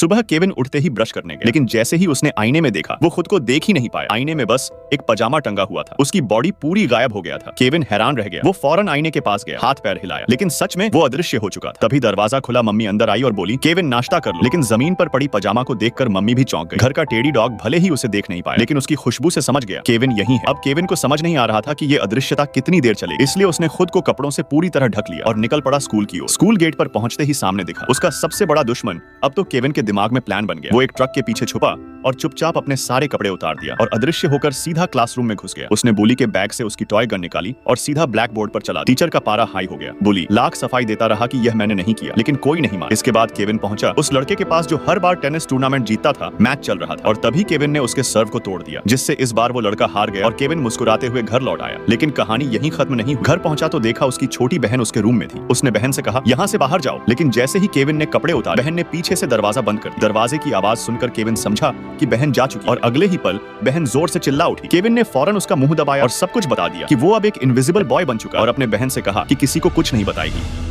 सुबह केविन उठते ही ब्रश करने गया, लेकिन जैसे ही उसने आईने में देखा वो खुद को देख ही नहीं पाया। आईने में बस एक पजामा टंगा हुआ था, उसकी बॉडी पूरी गायब हो गया था। केविन हैरान रह गया। वो फौरन आईने के पास गया, हाथ पैर हिलाया, लेकिन सच में वो अदृश्य हो चुका था। तभी दरवाजा खुला, मम्मी अंदर आई और बोली, केविन नाश्ता कर लो। लेकिन जमीन पर पड़ी पजामा को देखकर मम्मी भी चौंक गई। घर का टेडी डॉग भले ही उसे देख नहीं पाया, लेकिन उसकी खुशबू से समझ गया केविन यही है। अब केविन को समझ नहीं आ रहा था कि ये अदृश्यता कितनी देर चलेगी, इसलिए उसने खुद को कपड़ों से पूरी तरह ढक लिया और निकल पड़ा स्कूल की ओर। स्कूल गेट पर पहुंचते ही सामने दिखा उसका सबसे बड़ा दुश्मन। अब तो केविन के दिमाग में प्लान बन गया। वो एक ट्रक के पीछे छुपा और चुपचाप अपने सारे कपड़े उतार दिया और अदृश्य होकर सीधा क्लासरूम में घुस गया। उसने बुली के बैग से उसकी टॉय गन निकाली और सीधा ब्लैक बोर्ड पर चला। टीचर का पारा हाई हो गया। बुली लाख सफाई देता रहा कि यह मैंने नहीं किया, लेकिन कोई नहीं माना। इसके बाद केविन पहुंचा उस लड़के के पास जो हर बार टेनिस टूर्नामेंट जीतता था। मैच चल रहा था और तभी केविन ने उसके सर्व को तोड़ दिया, जिससे इस बार वो लड़का हार गया और केविन मुस्कुराते हुए घर लौट आया। लेकिन कहानी यहीं खत्म नहीं। घर पहुंचा तो देखा उसकी छोटी बहन उसके रूम में थी। उसने बहन से कहा, यहाँ से बाहर जाओ, लेकिन जैसे ही केविन ने कपड़े उतारे, बहन ने पीछे से दरवाजा बंद कर दिया। दरवाजे की आवाज सुनकर केविन समझा कि बहन जा चुकी और अगले ही पल बहन जोर से चिल्ला उठी। केविन ने फौरन उसका मुंह दबाया और सब कुछ बता दिया कि वो अब एक इनविजिबल बॉय बन चुका और अपने बहन से कहा कि किसी को कुछ नहीं बताएगी।